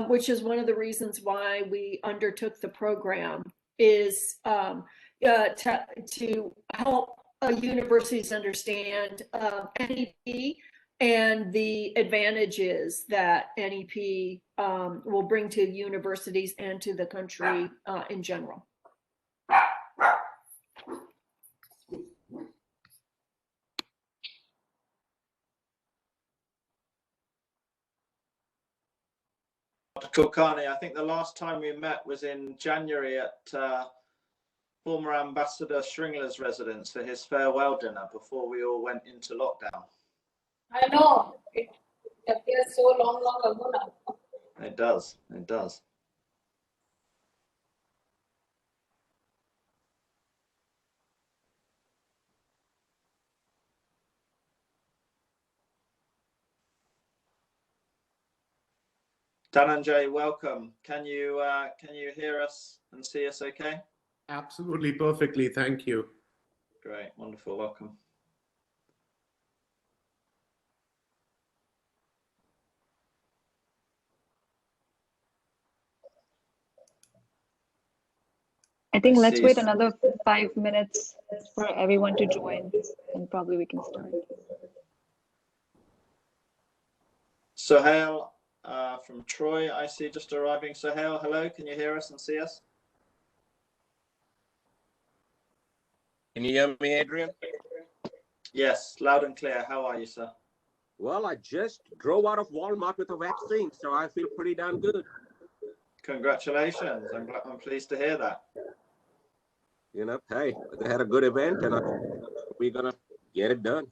which is one of the reasons why we undertook the program, is to help universities understand NEP and the advantages that NEP will bring to universities and to the country in general. Kulkarni, I think the last time we met was in January at former Ambassador Shringler's residence for his farewell dinner before we all went into lockdown. I know. It appears so long ago now. It does. It does. Dhananjay, welcome. Can you hear us and see us okay? Absolutely perfectly, thank you. Great, wonderful, welcome. I think let's wait another 5 minutes for everyone to join, and probably we can start. Sohail from Troy, I see just arriving. Sohail, hello, can you hear us and see us? Can you hear me, Adrian? Yes, loud and clear. How are you, sir? Well, I just drove out of Walmart with a vaccine, so I feel pretty damn good. Congratulations. I'm pleased to hear that. You know, hey, they had a good event, and we're going to get it done.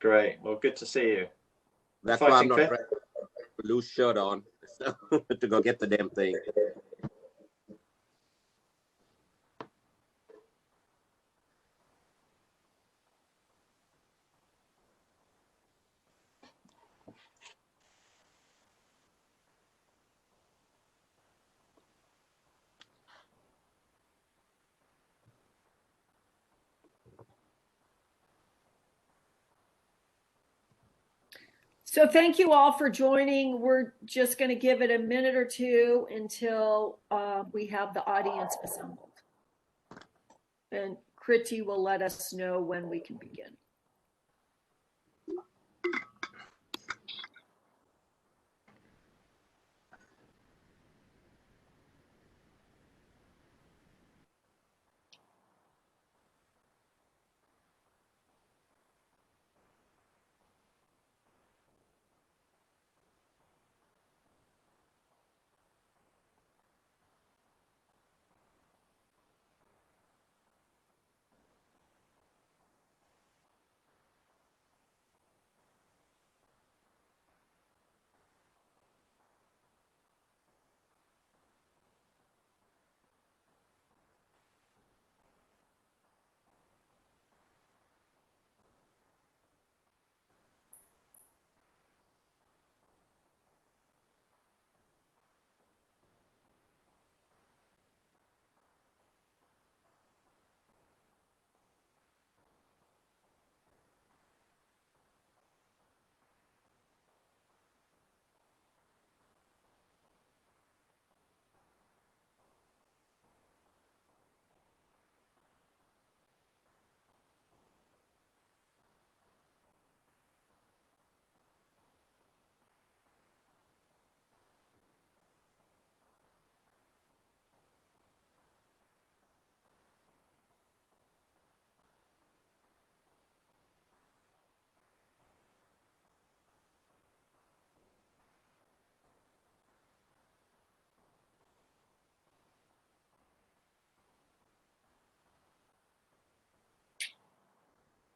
Great. Well, good to see you. That's why I'm not dressed with a loose shirt on, so, to go get the damn thing. So thank you all for joining. We're just going to give it a minute or two until we have the audience assembled. And Kriti will let us know when we can begin.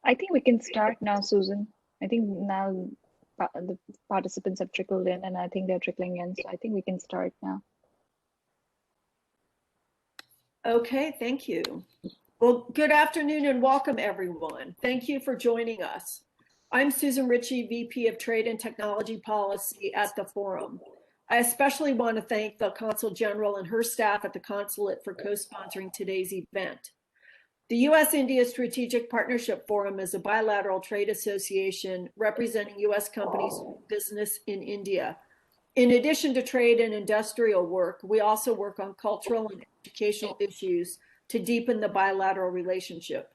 I think we can start now, Susan. I think now the participants have trickled in, and I think they're trickling in. So I think we can start now. Okay, thank you. Well, good afternoon and welcome, everyone. Thank you for joining us. I'm Susan Ritchie, VP of Trade and Technology Policy at the Forum. I especially want to thank the Consul General and her staff at the Consulate for co-sponsoring today's event. The U.S.-India Strategic Partnership Forum is a bilateral trade association representing U.S. companies doing business in India. In addition to trade and industrial work, we also work on cultural and educational issues to deepen the bilateral relationship.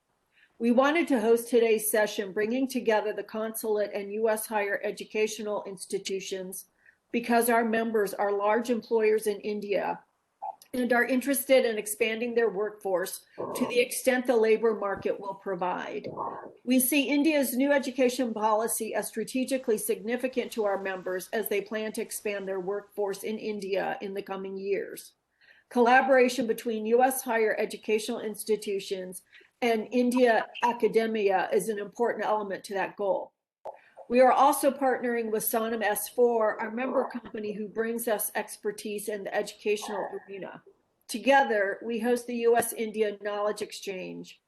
We wanted to host today's session, bringing together the consulate and U.S. higher educational institutions because our members are large employers in India and are interested in expanding their workforce to the extent the labor market will provide. We see India's new education policy as strategically significant to our members as they plan to expand their workforce in India in the coming years. Collaboration between U.S. higher educational institutions and India academia is an important element to that goal. We are also partnering with Sanam S4, our member company who brings us expertise in the educational arena. Together, we host the U.S.-India Knowledge Exchange,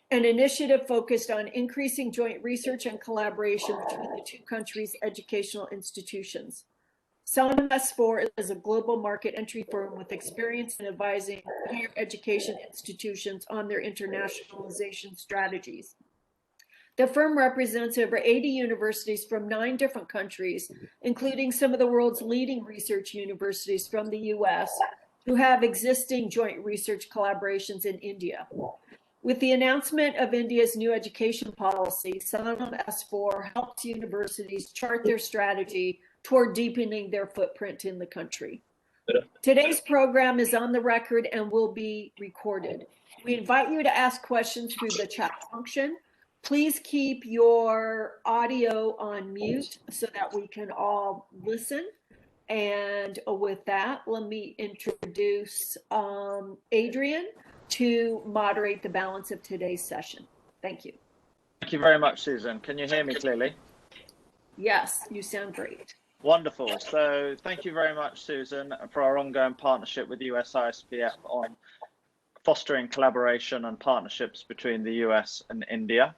an initiative focused on increasing joint research and collaboration between the two countries' educational institutions. Sanam S4 is a global market entry firm with experience in advising higher education institutions on their internationalization strategies. The firm represents over 80 universities from 9 different countries, including some of the world's leading research universities from the US, who have existing joint research collaborations in India. With the announcement of India's new education policy, Sanam S4 helps universities chart their strategy toward deepening their footprint in the country. Today's program is on the record and will be recorded. We invite you to ask questions through the chat function. Please keep your audio on mute so that we can all listen. And with that, let me introduce Adrian to moderate the balance of today's session. Thank you. Thank you very much, Susan. Can you hear me clearly? Yes, you sound great. Wonderful. So thank you very much, Susan, for our ongoing partnership with US ISPF on fostering collaboration and partnerships between the US and India.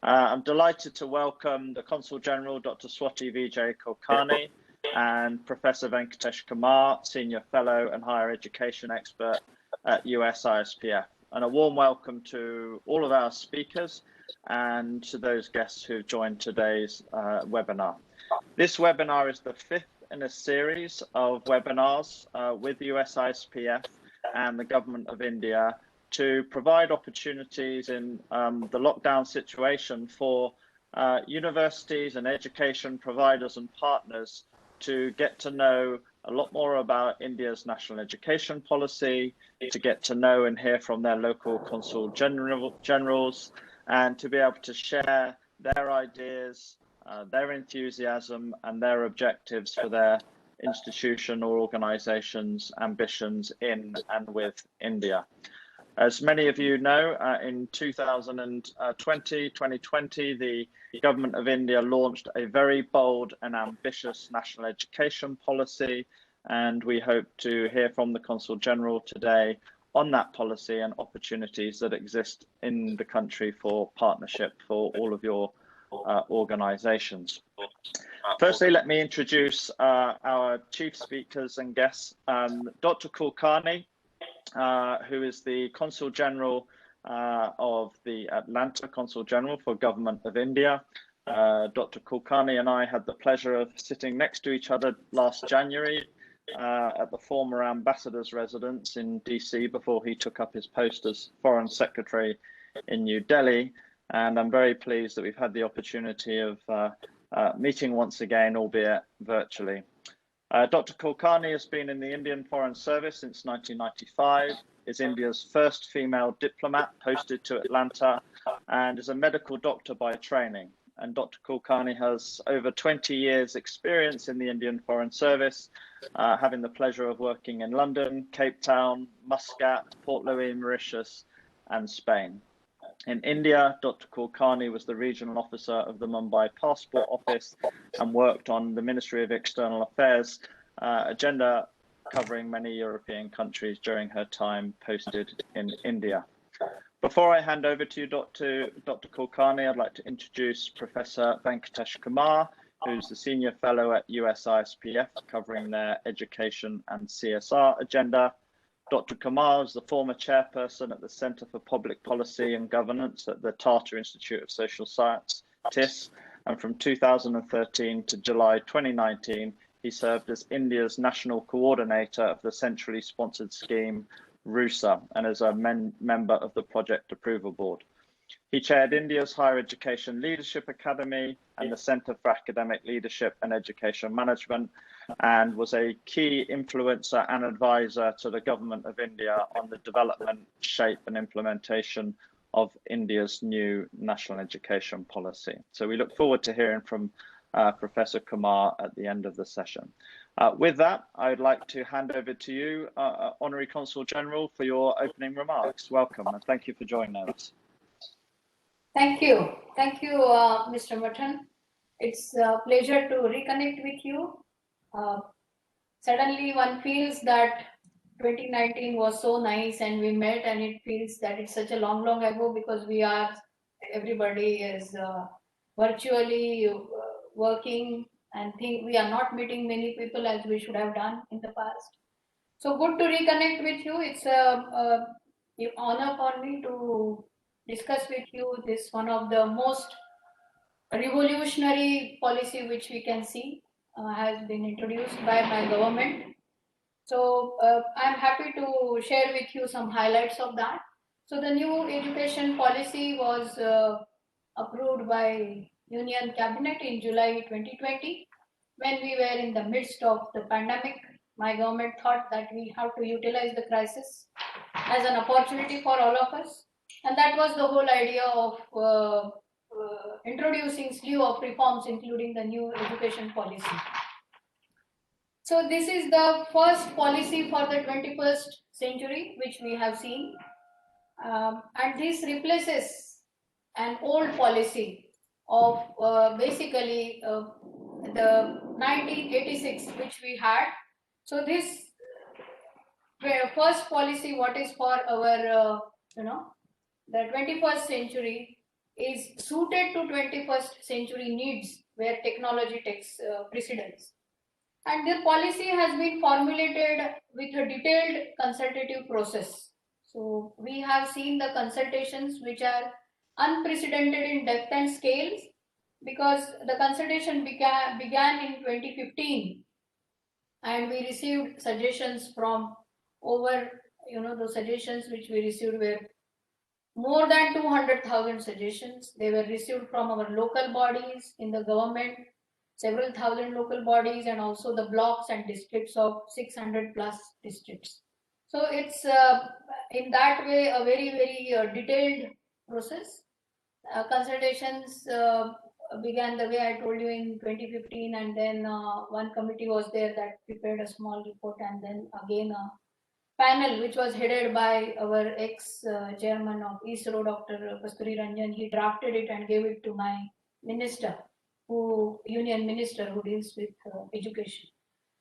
I'm delighted to welcome the Consul General, Dr. Swati Vijay Kulkarni, and Professor Venkatesh Kumar, Senior Fellow and Higher Education Expert at US ISPF. And a warm welcome to all of our speakers and to those guests who've joined today's webinar. This webinar is the 5th in a series of webinars with US ISPF and the Government of India to provide opportunities in the lockdown situation for universities and education providers and partners to get to know a lot more about India's national education policy, to get to know and hear from their local consul generals, and to be able to share their ideas, their enthusiasm, and their objectives for their institution or organization's ambitions in and with India. As many of you know, in 2020, the Government of India launched a very bold and ambitious national education policy, and we hope to hear from the Consul General today on that policy and opportunities that exist in the country for partnership for all of your organizations. Firstly, let me introduce our chief speakers and guests. Dr. Kulkarni, who is the Consul General of the Atlanta Consul General for Government of India. Dr. Kulkarni and I had the pleasure of sitting next to each other last January at the former ambassador's residence in DC before he took up his post as Foreign Secretary in New Delhi. And I'm very pleased that we've had the opportunity of meeting once again, albeit virtually. Dr. Kulkarni has been in the Indian Foreign Service since 1995, is India's first female diplomat posted to Atlanta, and is a medical doctor by training. And Dr. Kulkarni has over 20 years experience in the Indian Foreign Service, having the pleasure of working in London, Cape Town, Muscat, Port Louis, Mauritius, and Spain. In India, Dr. Kulkarni was the regional officer of the Mumbai Passport Office and worked on the Ministry of External Affairs agenda covering many European countries during her time posted in India. Before I hand over to you, Dr. Kulkarni, I'd like to introduce Professor Venkatesh Kumar, who's the Senior Fellow at US ISPF covering their education and CSR agenda. Dr. Kumar is the former chairperson at the Centre for Public Policy and Governance at the Tata Institute of Social Science, TIS, and from 2013 to July 2019, he served as India's national coordinator of the centrally sponsored scheme RUSA and as a member of the Project Approval Board. He chaired India's Higher Education Leadership Academy and the Centre for Academic Leadership and Education Management, and was a key influencer and advisor to the Government of India on the development, shape and implementation of India's new national education policy. So we look forward to hearing from Professor Kumar at the end of the session. With that, I'd like to hand over to you, Honorary Consul General, for your opening remarks. Welcome and thank you for joining us. Thank you. Thank you, Mr. Mutton. It's a pleasure to reconnect with you. Suddenly one feels that 2019 was so nice and we met, and it feels that it's such a long ago, because everybody is virtually working, and think we are not meeting many people as we should have done in the past. So good to reconnect with you. It's an honor for me to discuss with you this one of the most revolutionary policy which we can see has been introduced by my government. So I'm happy to share with you some highlights of that. So the new education policy was approved by Union Cabinet in July 2020. When we were in the midst of the pandemic, my government thought that we have to utilize the crisis as an opportunity for all of us. And that was the whole idea of introducing slew of reforms, including the new education policy. So this is the first policy for the 21st century, which we have seen. And this replaces an old policy of basically the 1986, which we had. So this first policy, what is for our, the 21st century, is suited to 21st century needs, where technology takes precedence. And the policy has been formulated with a detailed consultative process. So we have seen the consultations which are unprecedented in depth and scales, because the consultation began in 2015, and we received suggestions from over, the suggestions which we received were more than 200,000 suggestions. They were received from our local bodies in the government, several thousand local bodies, and also the blocks and districts of 600 plus districts. So it's in that way a very, very detailed process. Consultations began the way I told you in 2015, and then one committee was there that prepared a small report, and then again a panel which was headed by our ex-chairman of ISRO, Dr. Kasturi Ranjan. He drafted it and gave it to my minister, union minister who deals with education.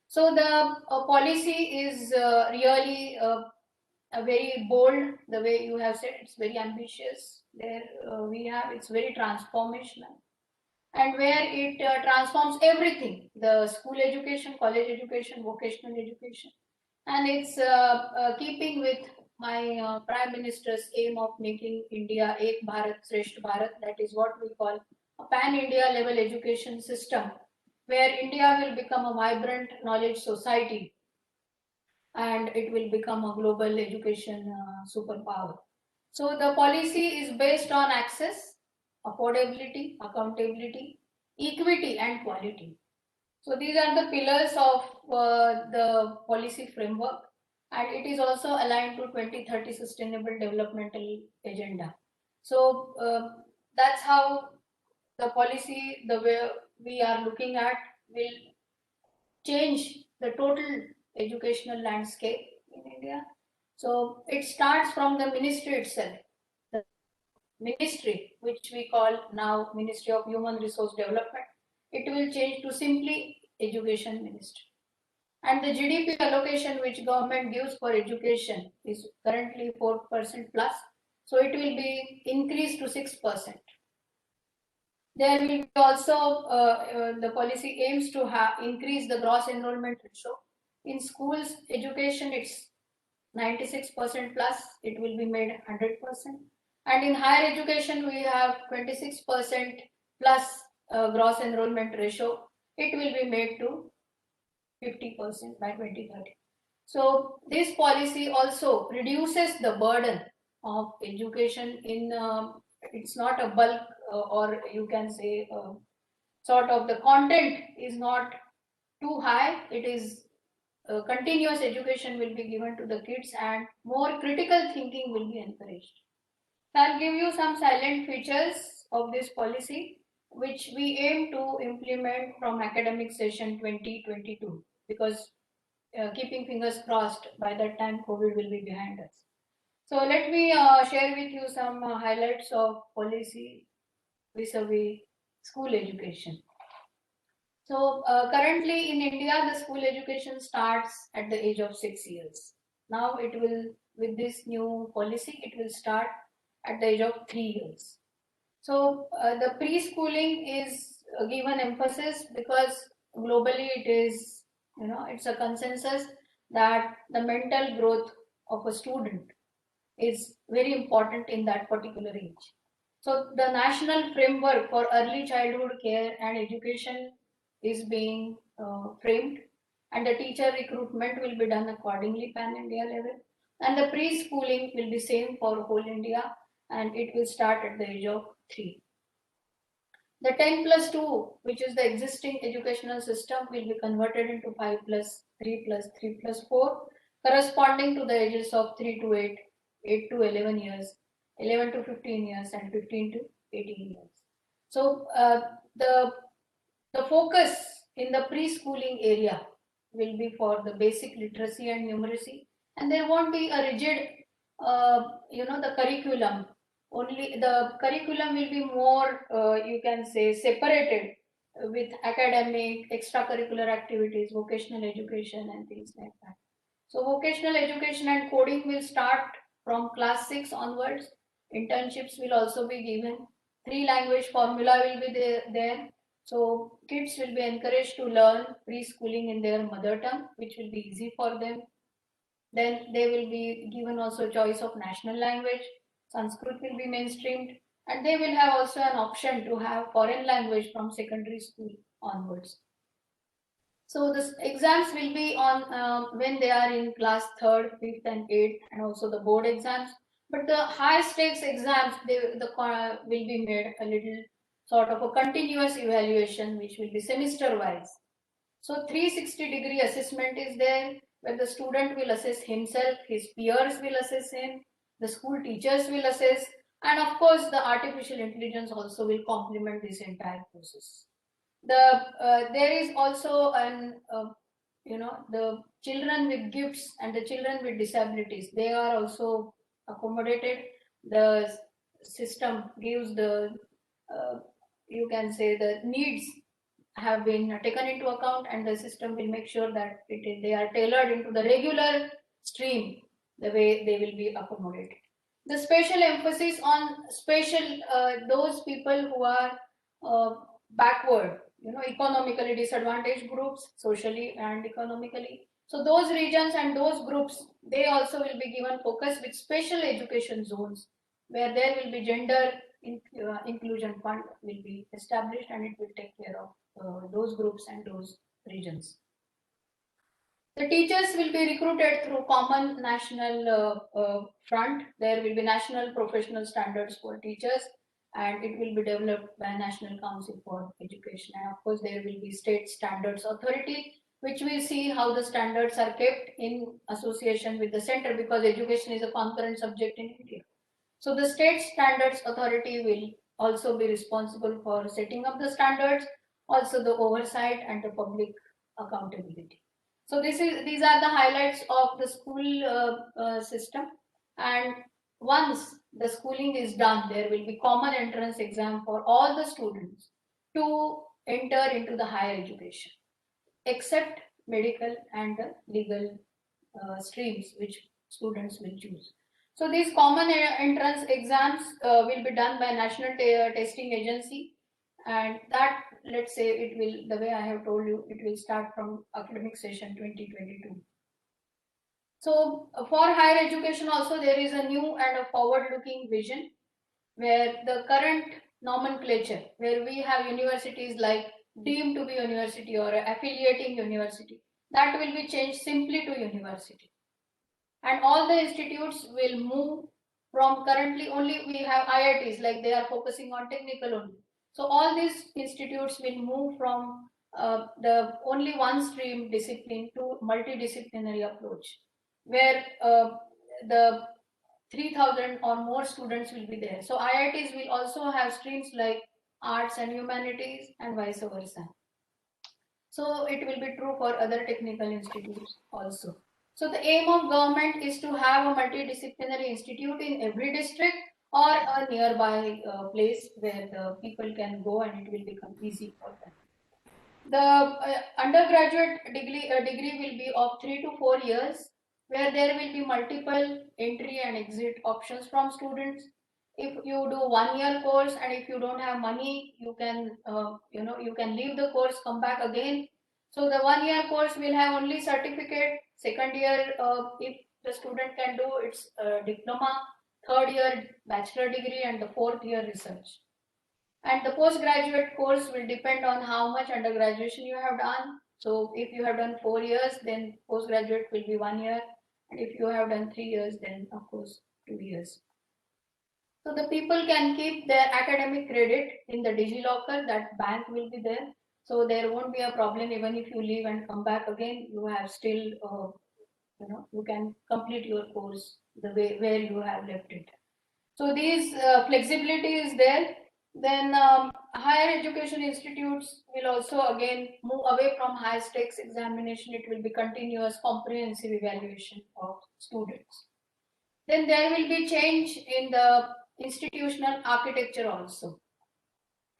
So the policy is really a very bold, the way you have said. It's very ambitious. There it's very transformational, and where it transforms everything: the school education, college education, vocational education. And it's keeping with my Prime Minister's aim of making India Ek Bharat, Shresth Bharat. That is what we call a pan-India level education system, where India will become a vibrant knowledge society, and it will become a global education superpower. So the policy is based on access, affordability, accountability, equity, and quality. So these are the pillars of the policy framework, and it is also aligned to 2030 Sustainable Developmental Agenda. So that's how the policy, the way we are looking at, will change the total educational landscape in India. So it starts from the ministry itself. The ministry, which we call now Ministry of Human Resource Development, it will change to simply Education Ministry. And the GDP allocation which government gives for education is currently 4% plus. So it will be increased to 6%. There will be also, the policy aims to increase the gross enrollment ratio. In schools education, it's 96% plus, it will be made 100%. And in higher education, we have 26% plus gross enrollment ratio. It will be made to 50% by 2030. So this policy also reduces the burden of education in, it's not a bulk or you can say sort of the content is not too high. It is continuous education will be given to the kids and more critical thinking will be encouraged. I'll give you some silent features of this policy, which we aim to implement from academic session 2022, because keeping fingers crossed, by that time COVID will be behind us. So let me share with you some highlights of policy vis-a-vis school education. So currently in India, the school education starts at the age of 6 years. Now it will, with this new policy, it will start at the age of 3 years. So the preschooling is given emphasis because globally it is, it's a consensus that the mental growth of a student is very important in that particular age. So the national framework for early childhood care and education is being framed, and the teacher recruitment will be done accordingly pan-India level, and the preschooling will be same for whole India, and it will start at the age of 3. The 10+2, which is the existing educational system, will be converted into 5+3+3+4, corresponding to the ages of 3 to 8, 8 to 11 years, 11 to 15 years, and 15 to 18 years. So the focus in the preschooling area will be for the basic literacy and numeracy, and there won't be a rigid, the curriculum. Only the curriculum will be more, you can say, separated with academic, extracurricular activities, vocational education, and things like that. So vocational education and coding will start from class 6 onwards. Internships will also be given. 3 language formula will be there. So kids will be encouraged to learn preschooling in their mother tongue, which will be easy for them. Then they will be given also choice of national language. Sanskrit will be mainstreamed, and they will have also an option to have foreign language from secondary school onwards. So the exams will be on when they are in class 3rd, 5th, and 8th, and also the board exams. But the high stakes exams, will be made a little sort of a continuous evaluation, which will be semester wise. So 360-degree assessment is there, where the student will assess himself, his peers will assess him, the school teachers will assess, and of course the artificial intelligence also will complement this entire process. There is also the children with gifts and the children with disabilities, they are also accommodated. The system gives the, you can say, the needs have been taken into account, and the system will make sure that they are tailored into the regular stream, the way they will be accommodated. The special emphasis on those people who are backward, economically disadvantaged groups, socially and economically. So those regions and those groups, they also will be given focus with special education zones, where there will be gender inclusion fund will be established, and it will take care of those groups and those regions. The teachers will be recruited through common national front. There will be national professional standards for teachers, and it will be developed by National Council for Education. And of course, there will be state standards authority, which will see how the standards are kept in association with the center, because education is a concurrent subject in India. So the state standards authority will also be responsible for setting up the standards, also the oversight and the public accountability. So these are the highlights of the school system. And once the schooling is done, there will be common entrance exam for all the students to enter into the higher education, except medical and legal streams which students will choose. So these common entrance exams will be done by National Testing Agency, and that, let's say, it will, the way I have told you, it will start from academic session 2022. So for higher education also, there is a new and a forward-looking vision, where the current nomenclature, where we have universities like deemed to be university or affiliating university, that will be changed simply to university. And all the institutes will move from currently only we have IITs, like they are focusing on technical only. So all these institutes will move from the only one stream discipline to multidisciplinary approach, where the 3,000 or more students will be there. So IITs will also have streams like arts and humanities and vice versa. So it will be true for other technical institutes also. So the aim of government is to have a multidisciplinary institute in every district or a nearby place where the people can go and it will become easy for them. The undergraduate degree will be of 3 to 4 years, where there will be multiple entry and exit options from students. If you do 1 year course and if you don't have money, you can you can leave the course, come back again. So the 1 year course will have only certificate. Second year, if the student can do its diploma. Third year, bachelor degree, and the fourth year, research. And the postgraduate course will depend on how much undergraduate you have done. So if you have done 4 years, then postgraduate will be 1 year. And if you have done 3 years, then of course 2 years. So the people can keep their academic credit in the DigiLocker, that bank will be there. So there won't be a problem even if you leave and come back again, you have still, you can complete your course the way where you have left it. So these flexibility is there. Then higher education institutes will also again move away from high stakes examination. It will be continuous comprehensive evaluation of students. Then there will be change in the institutional architecture also.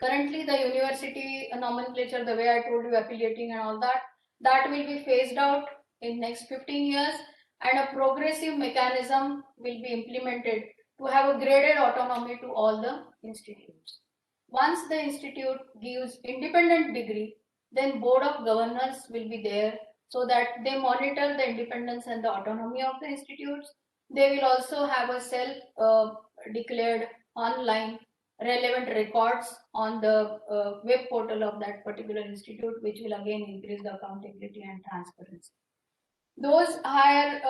Currently the university nomenclature, the way I told you, affiliating and all that, that will be phased out in next 15 years, and a progressive mechanism will be implemented to have a graded autonomy to all the institutes. Once the institute gives independent degree, then board of governors will be there so that they monitor the independence and the autonomy of the institutes. They will also have a self-declared online relevant records on the web portal of that particular institute, which will again increase the accountability and transparency. Those higher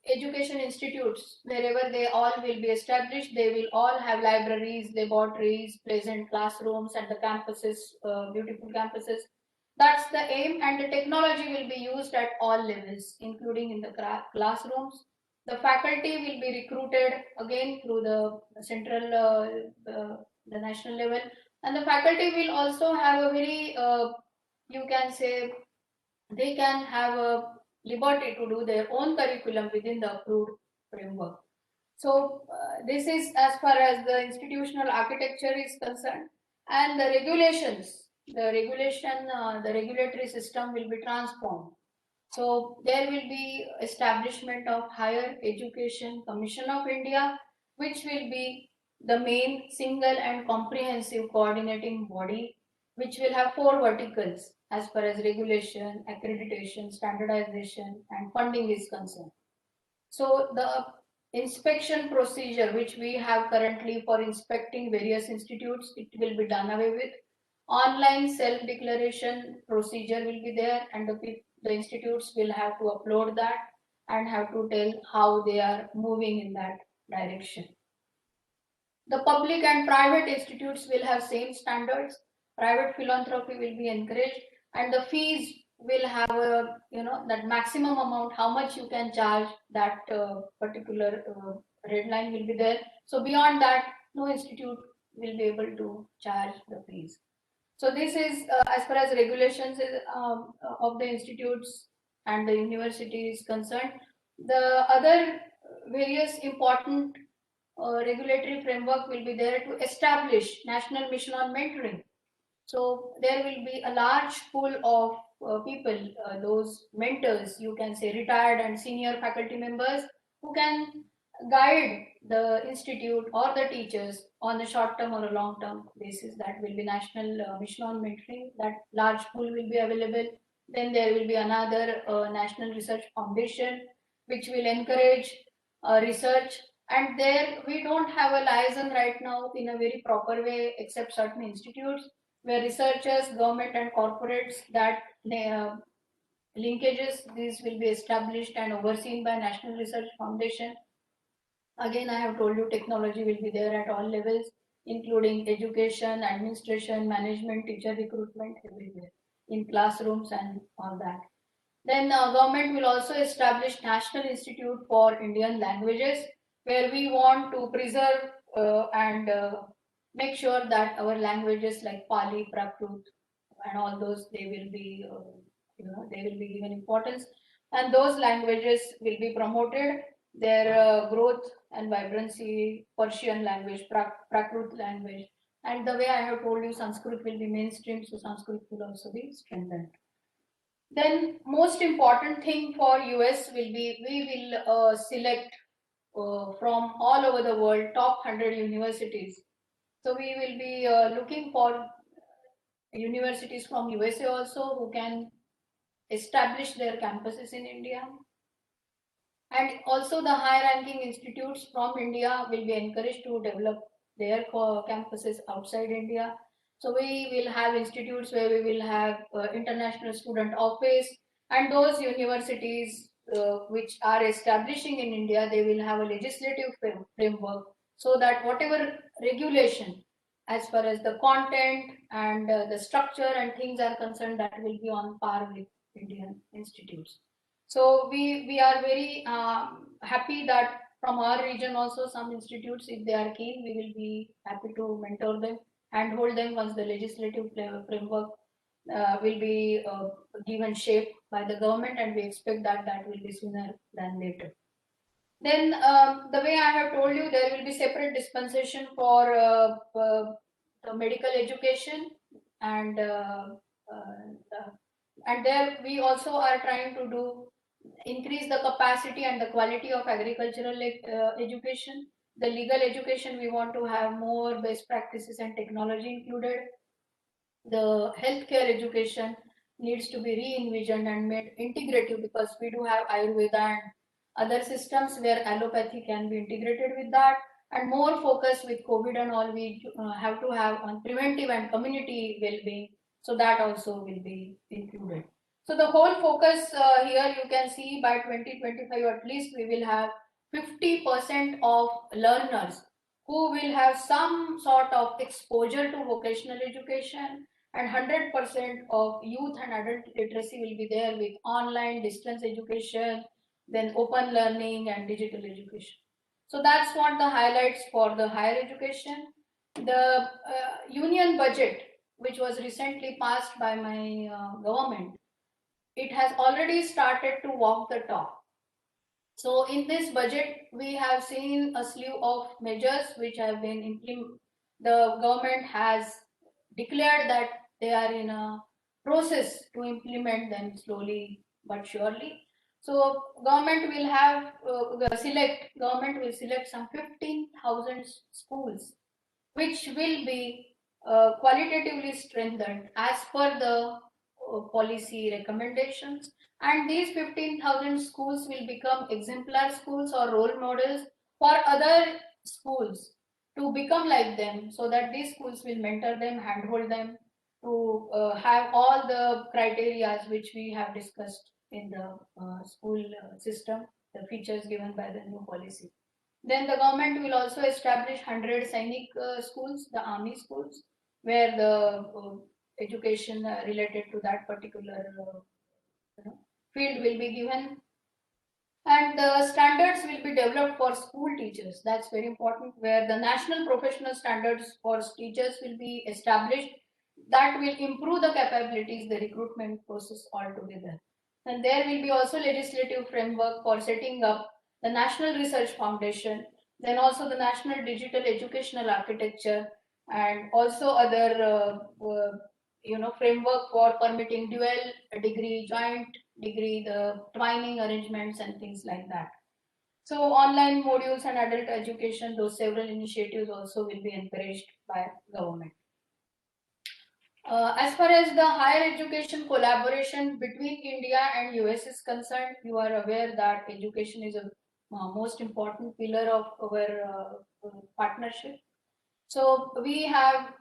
education institutes, wherever they all will be established, they will all have libraries, laboratories, pleasant classrooms, and the campuses, beautiful campuses. That's the aim, and the technology will be used at all levels, including in the classrooms. The faculty will be recruited again through the central, the national level, and the faculty will also have a very, you can say, they can have a liberty to do their own curriculum within the approved framework. So this is as far as the institutional architecture is concerned, and the regulations, the regulatory system will be transformed. So there will be establishment of Higher Education Commission of India, which will be the main single and comprehensive coordinating body, which will have 4 verticals as far as regulation, accreditation, standardization, and funding is concerned. So the inspection procedure, which we have currently for inspecting various institutes, it will be done away with. Online self-declaration procedure will be there, and the institutes will have to upload that and have to tell how they are moving in that direction. The public and private institutes will have same standards. Private philanthropy will be encouraged, and the fees will have a, that maximum amount, how much you can charge, that particular red line will be there. So beyond that, no institute will be able to charge the fees. So this is as far as regulations of the institutes and the university is concerned. The other various important regulatory framework will be there to establish National Mission on Mentoring. So there will be a large pool of people, those mentors, you can say retired and senior faculty members, who can guide the institute or the teachers on a short-term or a long-term basis. That will be National Mission on Mentoring. That large pool will be available. Then there will be another National Research Foundation, which will encourage research. And there we don't have a liaison right now in a very proper way, except certain institutes where researchers, government and corporates, that linkages, these will be established and overseen by National Research Foundation. Again, I have told you technology will be there at all levels, including education, administration, management, teacher recruitment, everywhere, in classrooms and all that. Then government will also establish National Institute for Indian Languages, where we want to preserve and make sure that our languages like Pali, Prakrit, and all those, they will be, they will be given importance, and those languages will be promoted. Their growth and vibrancy, Persian language, Prakrit language, and the way I have told you, Sanskrit will be mainstream, so Sanskrit will also be strengthened. Then most important thing for US will be, we will select from all over the world top 100 universities. So we will be looking for universities from USA also who can establish their campuses in India. And also the high ranking institutes from India will be encouraged to develop their campuses outside India. So we will have institutes where we will have international student office, and those universities which are establishing in India, they will have a legislative framework, so that whatever regulation as far as the content and the structure and things are concerned, that will be on par with Indian institutes. So we are very happy that from our region also some institutes, if they are keen, we will be happy to mentor them and hold them once the legislative framework will be given shape by the government, and we expect that that will be sooner than later. Then the way I have told you, there will be separate dispensation for the medical education, and there we also are trying to do increase the capacity and the quality of agricultural education. The legal education, we want to have more best practices and technology included. The healthcare education needs to be re-envisioned and made integrative, because we do have Ayurveda and other systems where allopathy can be integrated with that, and more focus with COVID and all, we have to have on preventive and community well-being, so that also will be included. So the whole focus here, you can see by 2025 at least we will have 50% of learners who will have some sort of exposure to vocational education, and 100% of youth and adult literacy will be there with online distance education, then open learning and digital education. So that's what the highlights for the higher education. The union budget, which was recently passed by my government, it has already started to walk the talk. So in this budget, we have seen a slew of measures which have been implemented. The government has declared that they are in a process to implement them slowly but surely. So government will have government will select some 15,000 schools which will be qualitatively strengthened as per the policy recommendations, and these 15,000 schools will become exemplar schools or role models for other schools to become like them, so that these schools will mentor them, handhold them to have all the criteria which we have discussed in the school system, the features given by the new policy. Then the government will also establish 100 Sainik schools, the army schools, where the education related to that particular field will be given. And the standards will be developed for school teachers. That's very important, where the national professional standards for teachers will be established. That will improve the capabilities, the recruitment process altogether. And there will be also legislative framework for setting up the National Research Foundation, then also the National Digital Educational Architecture, and also other framework for permitting dual degree, joint degree, the twining arrangements and things like that. So online modules and adult education, those several initiatives also will be encouraged by government. As far as the higher education collaboration between India and US is concerned, you are aware that education is a most important pillar of our partnership. So we have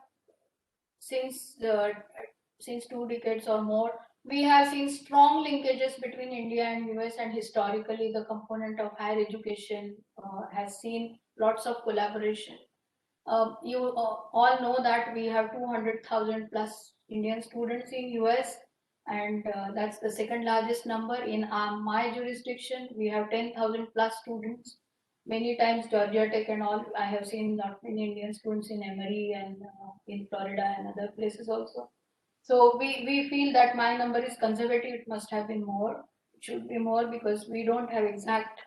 since 2 decades or more, we have seen strong linkages between India and US, and historically the component of higher education has seen lots of collaboration. You all know that we have 200,000 plus Indian students in US, and that's the second largest number. In my jurisdiction, we have 10,000 plus students. Many times Georgia Tech and all, I have seen lot many Indian students in Emory and in Florida and other places also. So we feel that my number is conservative. It must have been more. It should be more because we don't have exact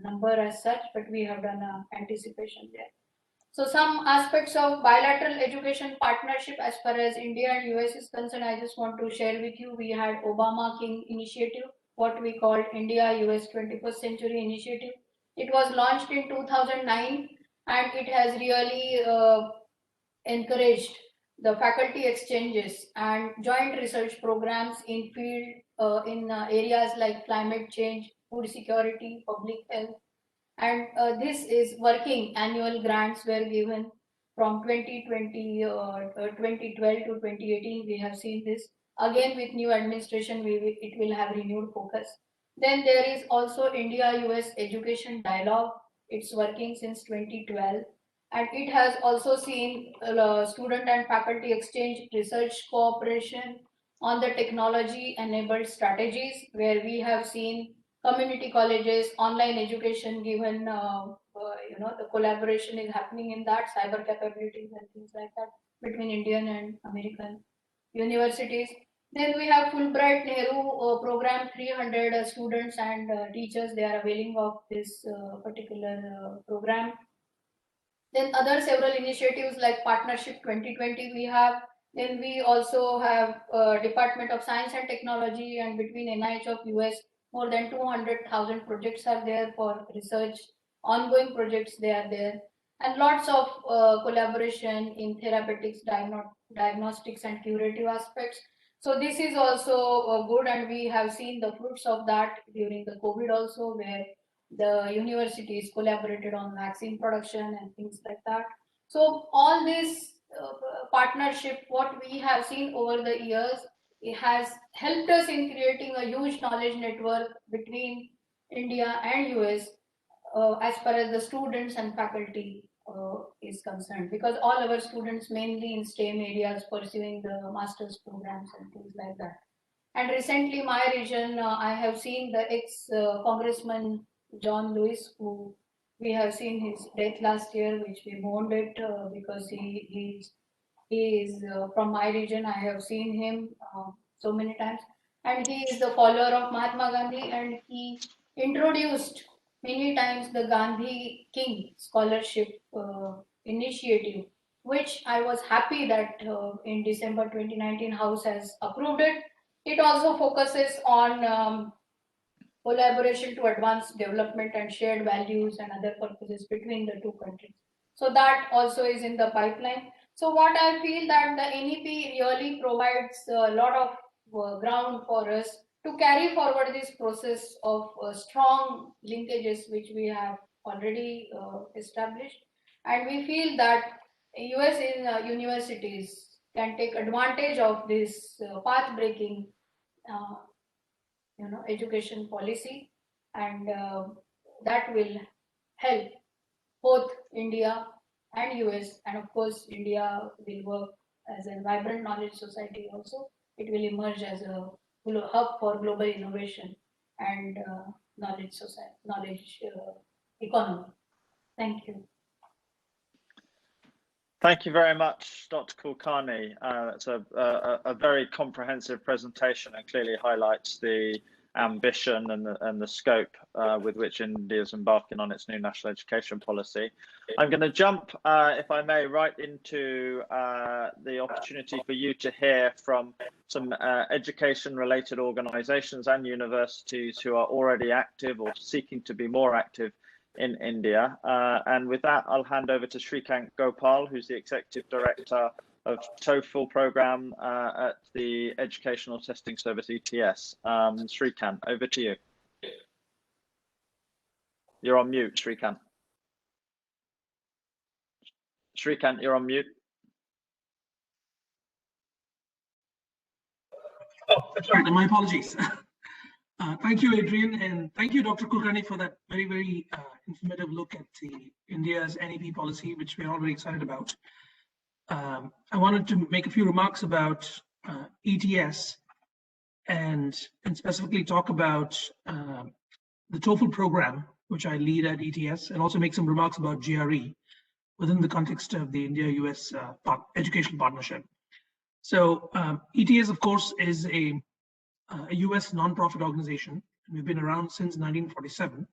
number as such, but we have done anticipation there. So some aspects of bilateral education partnership as far as India and US is concerned, I just want to share with you. We had Obama King Initiative, what we called India-US 21st Century Initiative. It was launched in 2009 and it has really encouraged the faculty exchanges and joint research programs in field in areas like climate change, food security, public health, and this is working. Annual grants were given from 2020 2012 to 2018. We have seen this again with new administration. It will have renewed focus. Then there is also India US education dialogue. It's working since 2012 and it has also seen student and faculty exchange, research cooperation on the technology enabled strategies, where we have seen community colleges, online education given, the collaboration is happening in that, cyber capabilities and things like that between Indian and American universities. Then we have Fulbright Nehru program, 300 students and teachers, they are availing of this particular program. Then other several initiatives like Partnership 2020 we have. Then we also have Department of Science and Technology, and between NIH of US, more than 200,000 projects are there for research, ongoing projects they are there, and lots of collaboration in therapeutics, diagnostics and curative aspects. So this is also good, and we have seen the fruits of that during the COVID also, where the universities collaborated on vaccine production and things like that. So all this partnership, what we have seen over the years, it has helped us in creating a huge knowledge network between India and US as far as the students and faculty is concerned, because all our students mainly in STEM areas pursuing the master's programs and things like that. And recently my region, I have seen the ex-congressman John Lewis, who we have seen his death last year, which we mourned it because he is from my region. I have seen him so many times, and he is the follower of Mahatma Gandhi, and he introduced many times the Gandhi King Scholarship initiative, which I was happy that in December 2019 House has approved it. It also focuses on collaboration to advance development and shared values and other purposes between the two countries. So that also is in the pipeline. So what I feel that the NEP really provides a lot of ground for us to carry forward this process of strong linkages which we have already established. And we feel that US universities can take advantage of this path-breaking education policy, and that will help both India and US, and of course India will work as a vibrant knowledge society also. It will emerge as a hub for global innovation and knowledge society, knowledge economy. Thank you. Thank you very much, Dr. Kulkarni. It's a very comprehensive presentation and clearly highlights the ambition and the scope with which India is embarking on its new national education policy. I'm going to jump, if I may, right into the opportunity for you to hear from some education-related organisations and universities who are already active or seeking to be more active in India. And with that, I'll hand over to Shrikant Gopal, who's the Executive Director of TOEFL program at the Educational Testing Service ETS. Shrikant, over to you. You're on mute, Shrikant. Shrikant, you're on mute. Oh, that's right. My apologies. Thank you, Adrian, and thank you, Dr. Kulkarni, for that very, very informative look at the India's NEP policy, which we're all very excited about. I wanted to make a few remarks about ETS and specifically talk about the TOEFL program, which I lead at ETS, and also make some remarks about GRE within the context of the India-US education partnership. So ETS, of course, is a US nonprofit organization. We've been around since 1947.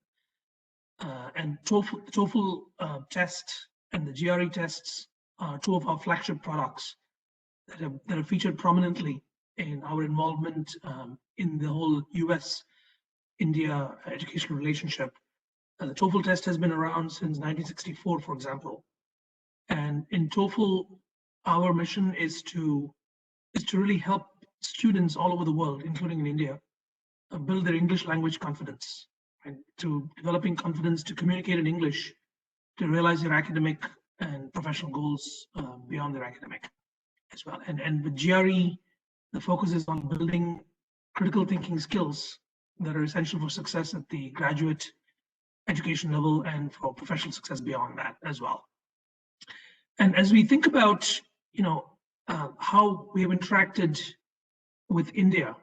And TOEFL test and the GRE tests are two of our flagship products that have featured prominently in our involvement in the whole US-India educational relationship. The TOEFL test has been around since 1964, for example. And in TOEFL, our mission is to really help students all over the world, including in India, build their English language confidence, and to developing confidence to communicate in English, to realize their academic and professional goals beyond their academic as well. And with GRE, the focus is on building critical thinking skills that are essential for success at the graduate education level and for professional success beyond that as well. And as we think about, how we have interacted with India,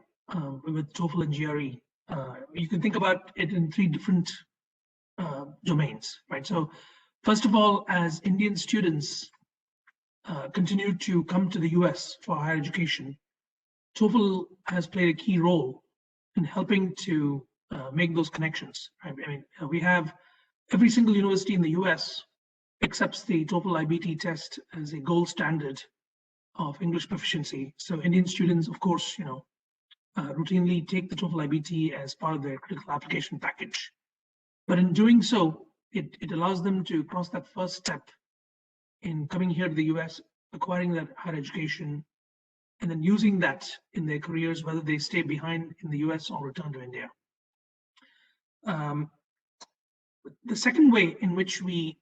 with TOEFL and GRE, you can think about it in three different domains, right? So first of all, as Indian students continue to come to the US for higher education, TOEFL has played a key role in helping to make those connections. Right? I mean, we have every single university in the US accepts the TOEFL IBT test as a gold standard of English proficiency. So Indian students, of course, routinely take the TOEFL IBT as part of their critical application package. But in doing so, it allows them to cross that first step in coming here to the US, acquiring that higher education, and then using that in their careers, whether they stay behind in the US or return to India. The second way in which we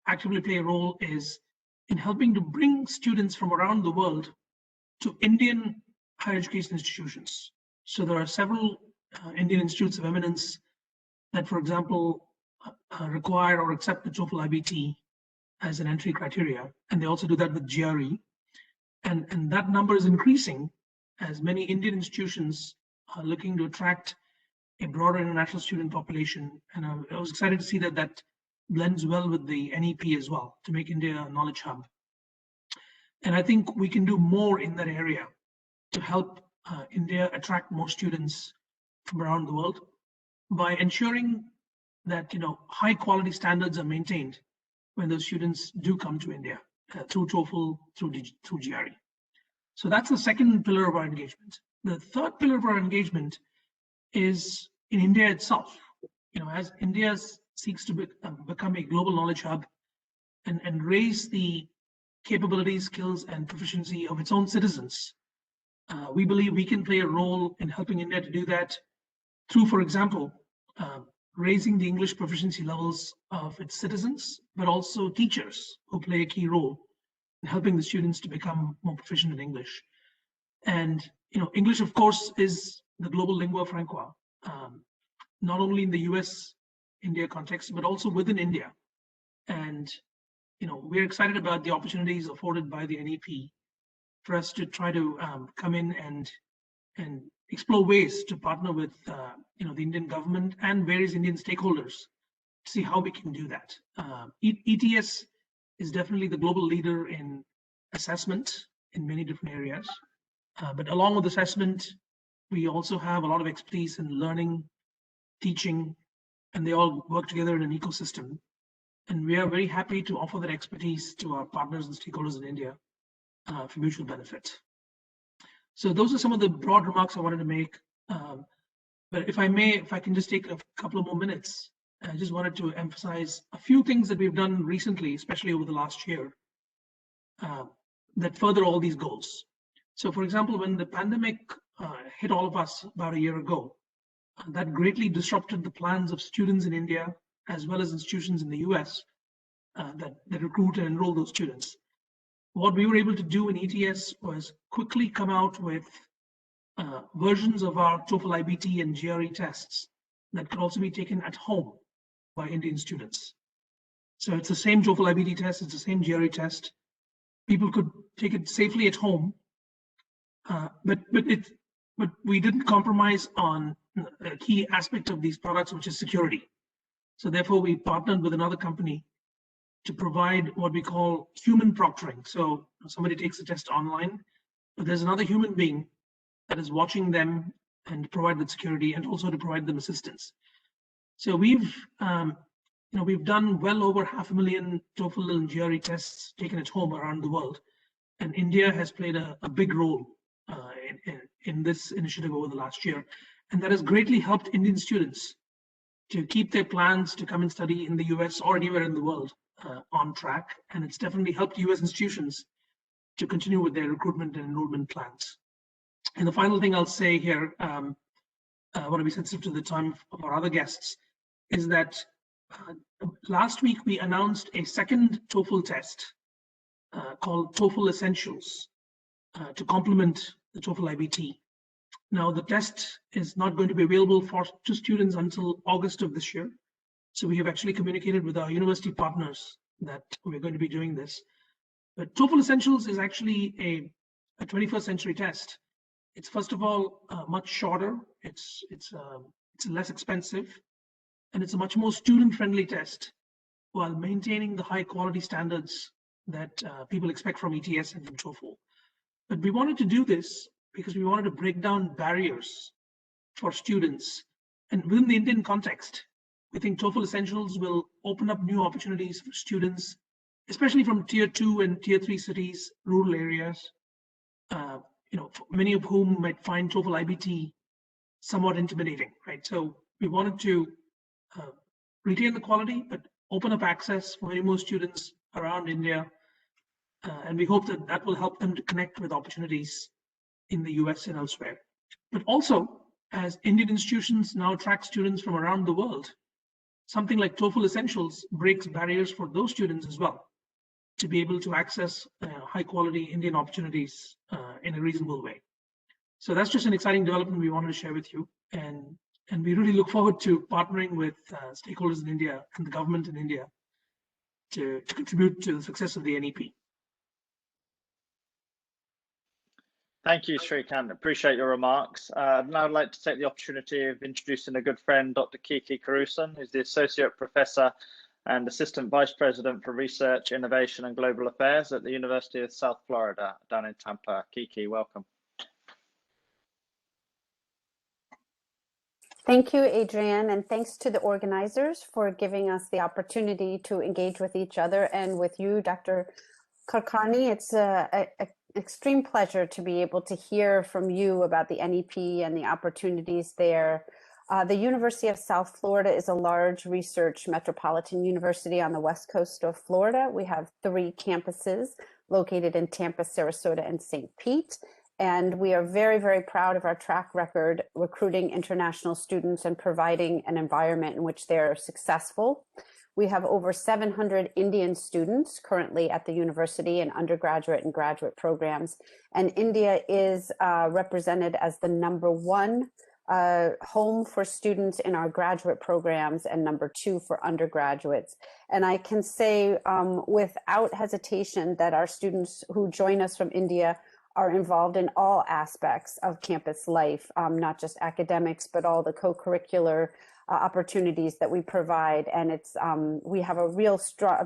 actively play a role is in helping to bring students from around the world to Indian higher education institutions. So there are several Indian institutes of eminence that, for example, require or accept the TOEFL IBT as an entry criteria, and they also do that with GRE. And that number is increasing as many Indian institutions are looking to attract a broader international student population. And I was excited to see that blends well with the NEP as well, to make India a knowledge hub. And I think we can do more in that area to help India attract more students from around the world by ensuring that high quality standards are maintained when those students do come to India through TOEFL, through GRE. So that's the second pillar of our engagement. The third pillar of our engagement is in India itself. As India seeks to become a global knowledge hub and raise the capabilities, skills, and proficiency of its own citizens, we believe we can play a role in helping India to do that through, for example, raising the English proficiency levels of its citizens, but also teachers who play a key role in helping the students to become more proficient in English. And English, of course, is the global lingua franca, not only in the US-India context, but also within India. And we're excited about the opportunities afforded by the NEP for us to try to come in and explore ways to partner with the Indian government and various Indian stakeholders to see how we can do that. ETS is definitely the global leader in assessment in many different areas. But along with assessment, we also have a lot of expertise in learning, teaching, and they all work together in an ecosystem. And we are very happy to offer that expertise to our partners and stakeholders in India for mutual benefit. So those are some of the broad remarks I wanted to make. But if I can just take a couple of more minutes, I just wanted to emphasize a few things that we've done recently, especially over the last year. that further all these goals. So for example, when the pandemic hit all of us about a year ago, that greatly disrupted the plans of students in India, as well as institutions in the US that recruit and enroll those students. What we were able to do in ETS was quickly come out with versions of our TOEFL IBT and GRE tests that could also be taken at home by Indian students. So it's the same TOEFL IBT test, it's the same GRE test. People could take it safely at home, but we didn't compromise on a key aspect of these products, which is security. So therefore, we partnered with another company to provide what we call human proctoring. So somebody takes the test online, but there's another human being that is watching them and provide that security, and also to provide them assistance. So we've done well over 500,000 TOEFL and GRE tests taken at home around the world, and India has played a big role in this initiative over the last year, and that has greatly helped Indian students to keep their plans to come and study in the US or anywhere in the world on track, and it's definitely helped US institutions to continue with their recruitment and enrollment plans. And the final thing I'll say here, I want to be sensitive to the time of our other guests, is that last week we announced a second TOEFL test called Toefl Essentials to complement the TOEFL IBT. Now, the test is not going to be available to students until August of this year. So we have actually communicated with our university partners that we're going to be doing this. But Toefl Essentials is actually a 21st century test. It's first of all much shorter. It's less expensive, and it's a much more student-friendly test, while maintaining the high quality standards that people expect from ETS and from TOEFL. But we wanted to do this because we wanted to break down barriers for students, and within the Indian context, we think Toefl Essentials will open up new opportunities for students, especially from tier 2 and tier 3 cities, rural areas, many of whom might find TOEFL IBT somewhat intimidating, right? So we wanted to retain the quality, but open up access for many more students around India. And we hope that that will help them to connect with opportunities in the US and elsewhere. But also, as Indian institutions now attract students from around the world, something like Toefl Essentials breaks barriers for those students as well, to be able to access high quality Indian opportunities in a reasonable way. So that's just an exciting development we wanted to share with you. And we really look forward to partnering with stakeholders in India and the government in India to contribute to the success of the NEP. Thank you, Shrikant. Appreciate your remarks. Now I'd like to take the opportunity of introducing a good friend, Dr. Kiki Karusan, who's the Associate Professor and Assistant Vice President for Research, Innovation and Global Affairs at the University of South Florida down in Tampa. Kiki, welcome. Thank you, Adrian, and thanks to the organizers for giving us the opportunity to engage with each other and with you, Dr. Kulkarni. It's an extreme pleasure to be able to hear from you about the NEP and the opportunities there. The University of South Florida is a large research metropolitan university on the west coast of Florida. We have 3 campuses located in Tampa, Sarasota, and St. Pete. And we are very, very proud of our track record recruiting international students and providing an environment in which they're successful. We have over 700 Indian students currently at the university in undergraduate and graduate programs. And India is represented as the #1 home for students in our graduate programs and #2 for undergraduates. And I can say without hesitation that our students who join us from India are involved in all aspects of campus life, not just academics, but all the co-curricular opportunities that we provide. And it's we have a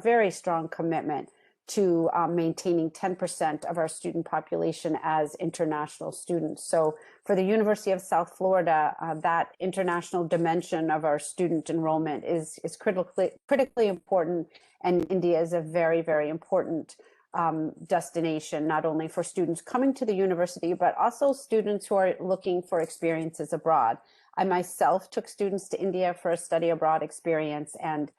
very strong commitment to maintaining 10% of our student population as international students. So for the University of South Florida, that international dimension of our student enrollment is critically important, and India is a very, very important destination, not only for students coming to the university, but also students who are looking for experiences abroad. I myself took students to India for a study abroad experience, and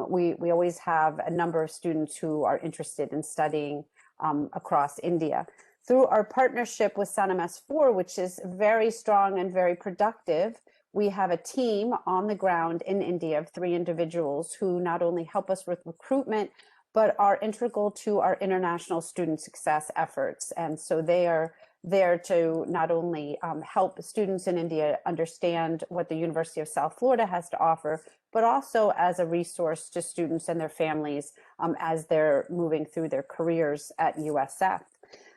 we always have a number of students who are interested in studying across India. Through our partnership with SanMS4, which is very strong and very productive, we have a team on the ground in India of 3 individuals who not only help us with recruitment, but are integral to our international student success efforts. And so they are there to not only help students in India understand what the University of South Florida has to offer, but also as a resource to students and their families as they're moving through their careers at USF.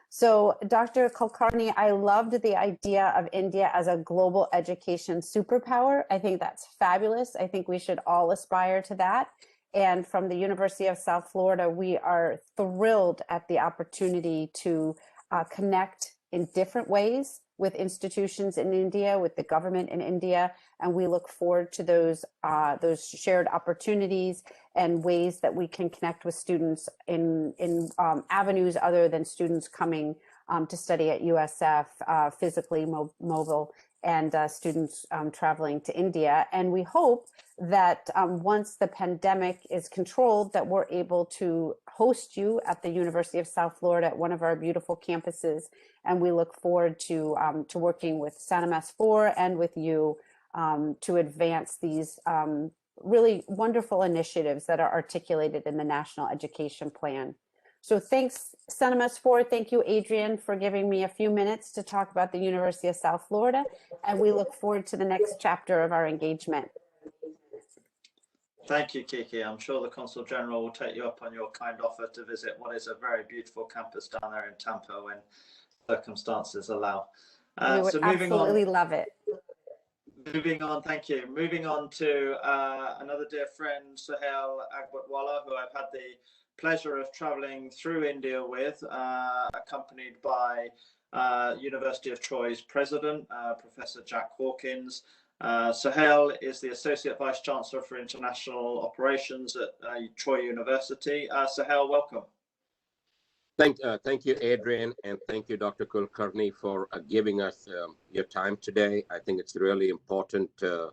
So Dr. Kulkarni, I loved the idea of India as a global education superpower. I think that's fabulous. I think we should all aspire to that. And from the University of South Florida, we are thrilled at the opportunity to connect in different ways with institutions in India, with the government in India, and we look forward to those shared opportunities and ways that we can connect with students in avenues other than students coming to study at USF, physically mobile, and students traveling to India. And we hope that once the pandemic is controlled, that we're able to host you at the University of South Florida at one of our beautiful campuses. And we look forward to working with SanMS4 and with you to advance these really wonderful initiatives that are articulated in the National Education Plan. So thanks, SanMS4. Thank you, Adrian, for giving me a few minutes to talk about the University of South Florida. And we look forward to the next chapter of our engagement. Thank you, Kiki. I'm sure the Consul General will take you up on your kind offer to visit what is a very beautiful campus down there in Tampa when circumstances allow. We would absolutely love it. Moving on, thank you. Moving on to another dear friend, Toefl Essentials, who I've had the pleasure of traveling through India with, accompanied by University of Troy's president, Professor Jack Hawkins. Toefl is the Associate Vice Chancellor for International Operations at Troy University. Toefl, welcome. Thank you, Adrian, and thank you, Dr. Kulkarni, for giving us your time today. I think it's really important to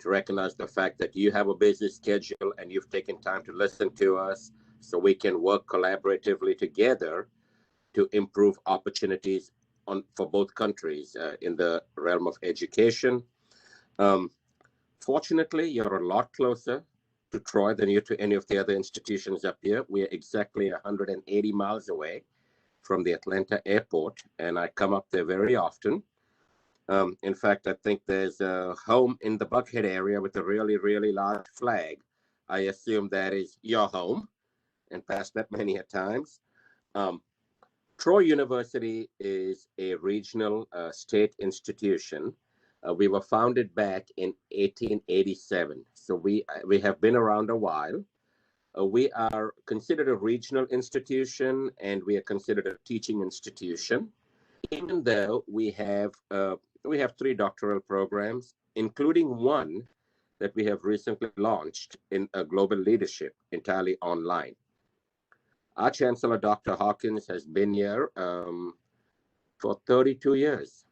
recognize the fact that you have a busy schedule and you've taken time to listen to us so we can work collaboratively together to improve opportunities for both countries in the realm of education. Fortunately, you're a lot closer to Troy than you to any of the other institutions up here. We are exactly 180 miles away from the Atlanta airport, and I come up there very often. In fact, I think there's a home in the Buckhead area with a really, really large flag. I assume that is your home, and past that many a times. Troy University is a regional state institution. We were founded back in 1887, so we have been around a while. We are considered a regional institution, and we are considered a teaching institution, even though we have 3 doctoral programs, including one that we have recently launched in global leadership, entirely online. Our Chancellor, Dr. Hawkins, has been here for 32 years.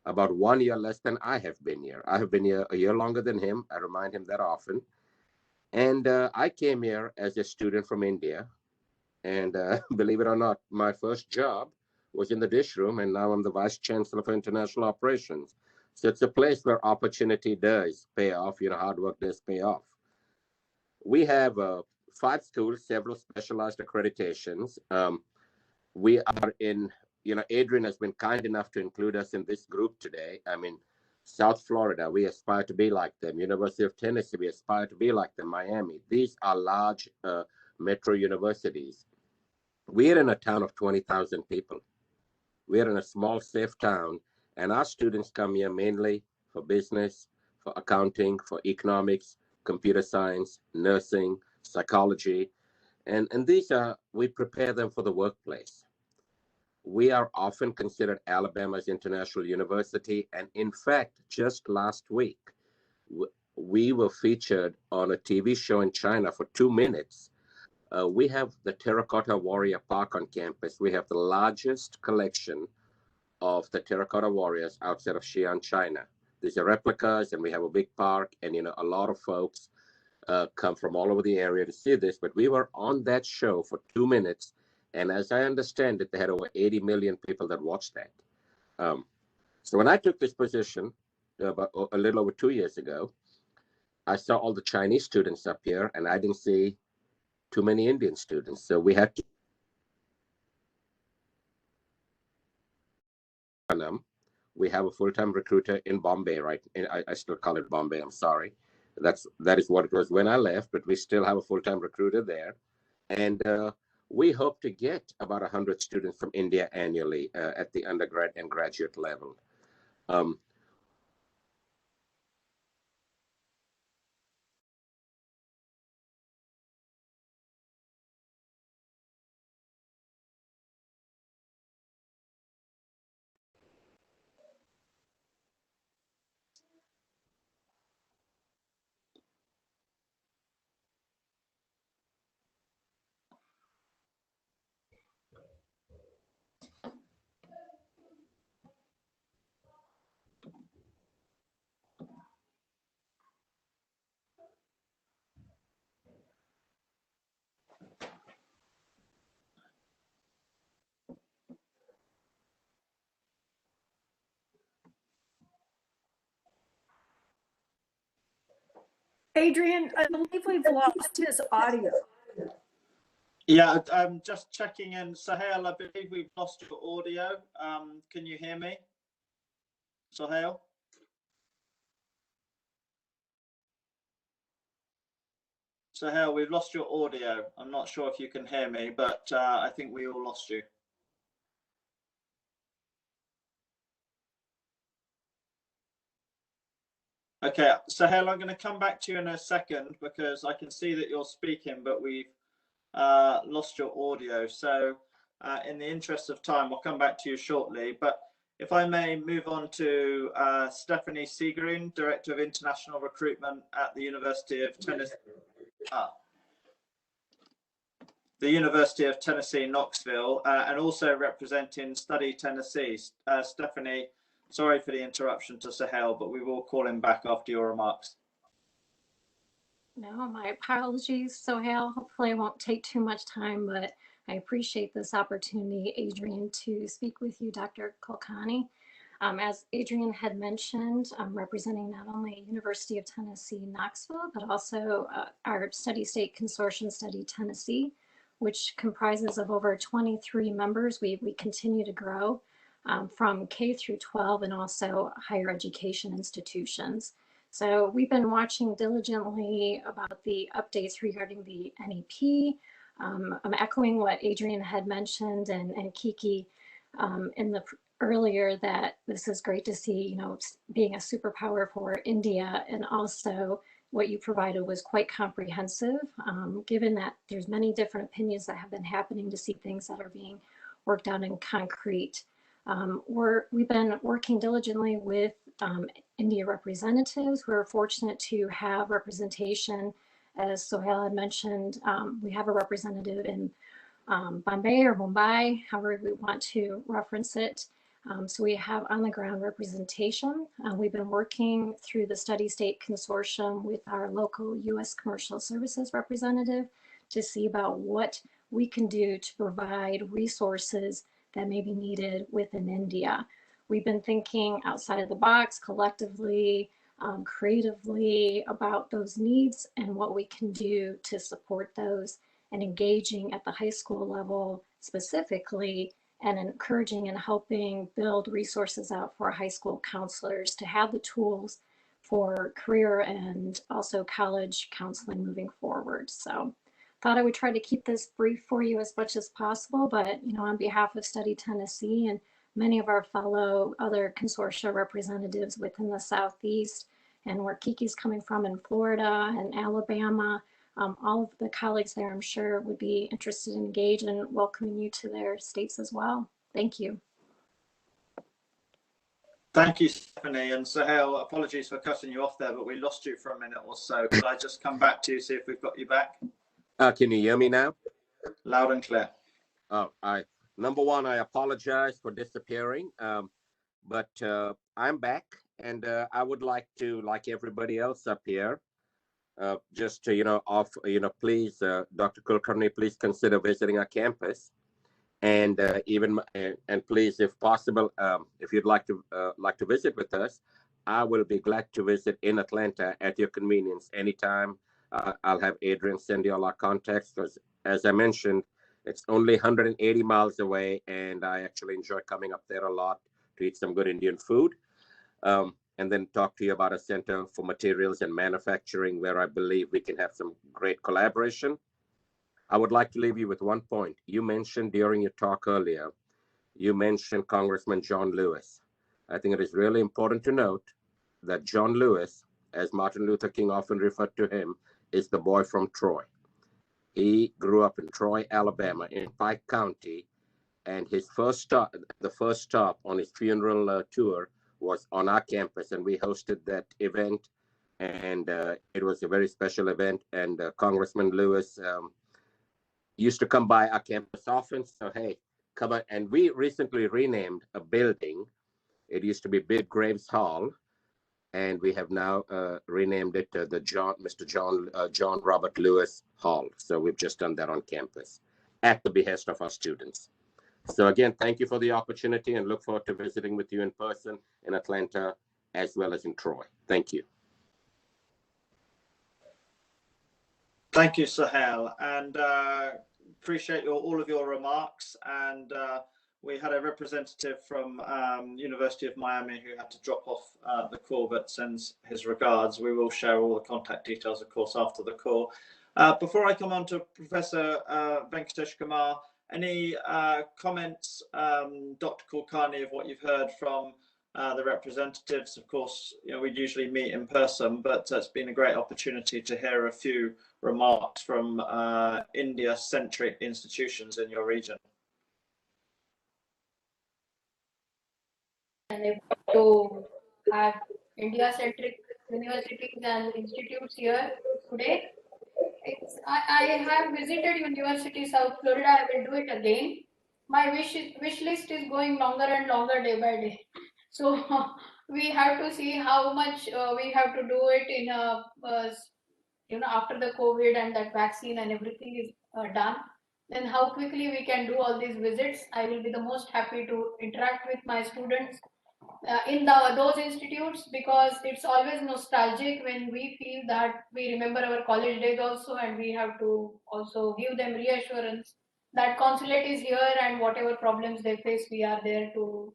About 1 year less than I have been here. I have been here a year longer than him. I remind him that often. And I came here as a student from India. And believe it or not, my first job was in the dish room, and now I'm the Vice Chancellor for International Operations. So it's a place where opportunity does pay off, hard work does pay off. We have 5 schools, several specialized accreditations. We are in, Adrian has been kind enough to include us in this group today. I mean, South Florida, we aspire to be like them. University of Tennessee, we aspire to be like them. Miami, these are large metro universities. We're in a town of 20,000 people. We're in a small, safe town, and our students come here mainly for business, for accounting, for economics, computer science, nursing, psychology, and these we prepare them for the workplace. We are often considered Alabama's international university, and in fact, just last week, we were featured on a TV show in China for 2 minutes. We have the Terracotta Warrior Park on campus. We have the largest collection of the Terracotta Warriors outside of Xi'an, China. These are replicas, and we have a big park, and a lot of folks come from all over the area to see this, but we were on that show for 2 minutes, And as I understand it, they had over 80 million people that watched that. So when I took this position about a little over 2 years ago, I saw all the Chinese students up here, and I didn't see too many Indian students. So we had to. We have a full-time recruiter in Bombay, right? I still call it Bombay. I'm sorry. That is what it was when I left, but we still have a full-time recruiter there, and we hope to get about 100 students from India annually at the undergrad and graduate level. Adrian, I believe we've lost his audio. Yeah, I'm just checking in. Sohail, I believe we've lost your audio. Can you hear me? Sohail? Sohail, we've lost your audio. I'm not sure if you can hear me, but I think we all lost you. Okay, Sohail, I'm going to come back to you in a second because I can see that you're speaking, but we've lost your audio. So in the interest of time, I'll come back to you shortly. But if I may move on to Stephanie Segrun, Director of International Recruitment at the University of Tennessee. The University of Tennessee, Knoxville, and also representing Study Tennessee. Stephanie, sorry for the interruption to Sohail, but we will call him back after your remarks. No, my apologies, Sohail. Hopefully I won't take too much time, but I appreciate this opportunity, Adrian, to speak with you, Dr. Kulkarni. As Adrian had mentioned, I'm representing not only University of Tennessee, Knoxville, but also our Study State Consortium Study Tennessee, which comprises of over 23 members. We continue to grow from K through 12 and also higher education institutions. So we've been watching diligently about the updates regarding the NEP. I'm echoing what Adrian had mentioned and Kiki in the earlier, that this is great to see, you know, being a superpower for India, and also what you provided was quite comprehensive, given that there's many different opinions that have been happening to see things that are being worked out in concrete. We've been working diligently with India representatives. We're fortunate to have representation. As Sohail had mentioned, we have a representative in Bombay or Mumbai, however we want to reference it. So we have on the ground representation. We've been working through the Study State Consortium with our local U.S. Commercial Services representative to see about what we can do to provide resources that may be needed within India. We've been thinking outside of the box collectively, creatively about those needs and what we can do to support those, and engaging at the high school level specifically, and encouraging and helping build resources out for high school counselors to have the tools for career and also college counseling moving forward. So thought I would try to keep this brief for you as much as possible, but you know, on behalf of Study Tennessee and many of our fellow other consortia representatives within the Southeast, and where Kiki's coming from in Florida and Alabama, all of the colleagues there, I'm sure, would be interested in engaging and welcoming you to their states as well. Thank you. Thank you, Stephanie. And Sohail, apologies for cutting you off there, but we lost you for a minute or so. Could I just come back to you, see if we've got you back? Can you hear me now? Loud and clear. Oh, number one, I apologize for disappearing, but I'm back, and I would like to, like everybody else up here, just to, please, Dr. Kulkarni, please consider visiting our campus. And and please, if possible, if you'd like to visit with us, I will be glad to visit in Atlanta at your convenience anytime. I'll have Adrian send you all our contacts because, as I mentioned, it's only 180 miles away, and I actually enjoy coming up there a lot to eat some good Indian food, and then talk to you about a center for materials and manufacturing where I believe we can have some great collaboration. I would like to leave you with one point. You mentioned during your talk earlier, you mentioned Congressman John Lewis. I think it is really important to note that John Lewis, as Martin Luther King often referred to him, is the boy from Troy. He grew up in Troy, Alabama, in Pike County, and the first stop on his funeral tour was on our campus, and we hosted that event, and it was a very special event. And Congressman Lewis used to come by our campus often, so hey, come on. And we recently renamed a building. It used to be Big Graves Hall, and we have now renamed it Mr. John Robert Lewis Hall. So we've just done that on campus at the behest of our students. So again, thank you for the opportunity, and look forward to visiting with you in person in Atlanta as well as in Troy. Thank you. Thank you, Sohail, and appreciate all of your remarks. And we had a representative from University of Miami who had to drop off the call, but sends his regards. We will share all the contact details, of course, after the call. Before I come on to Professor Venkatesh Kumar, any comments, Dr. Kulkarni, of what you've heard from the representatives? Of course, we usually meet in person, but it's been a great opportunity to hear a few remarks from India-centric institutions in your region. And to have India-centric universities and institutes here today. I have visited University South Florida. I will do it again. My wish list is going longer and longer day by day. So we have to see how much we have to do it in after the COVID and that vaccine and everything is done. Then how quickly we can do all these visits. I will be the most happy to interact with my students in those institutes, because it's always nostalgic when we feel that we remember our college days also, and we have to also give them reassurance that consulate is here and whatever problems they face, we are there to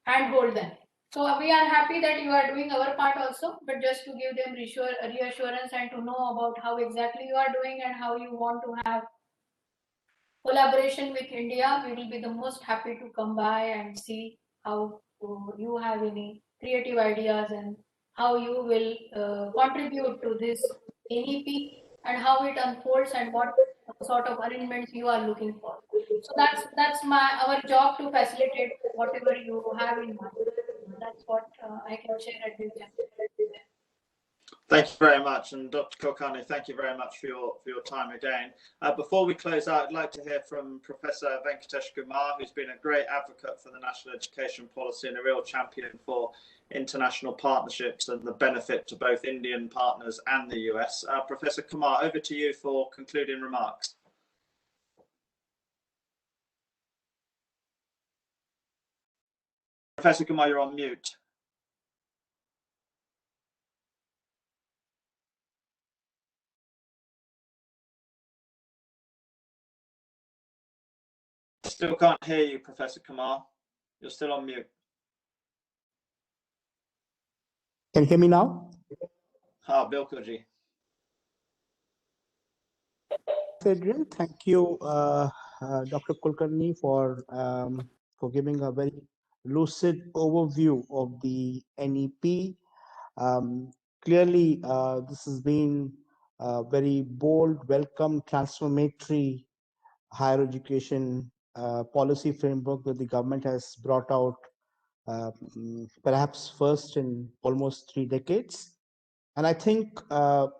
handhold them. So we are happy that you are doing our part also, but just to give them reassurance and to know about how exactly you are doing and how you want to have collaboration with India, we will be the most happy to come by and see how you have any creative ideas and how you will contribute to this NEP and how it unfolds and what sort of arrangements you are looking for. So that's our job, to facilitate whatever you have in mind. That's what I can share at this time. Thank you very much, and Dr. Kulkarni, thank you very much for your time again. Before we close out, I'd like to hear from Professor Venkatesh Kumar, who's been a great advocate for the national education policy and a real champion for international partnerships and the benefit to both Indian partners and the US. Professor Kumar, over to you for concluding remarks. Professor Kumar, you're on mute. Still can't hear you, Professor Kumar. You're still on mute. Can you hear me now? Bilkul ji. Adrian, thank you, Dr. Kulkarni, for giving a very lucid overview of the NEP. Clearly, this has been a very bold, welcome, transformatory higher education policy framework that the government has brought out, perhaps first in almost 3 decades. And I think the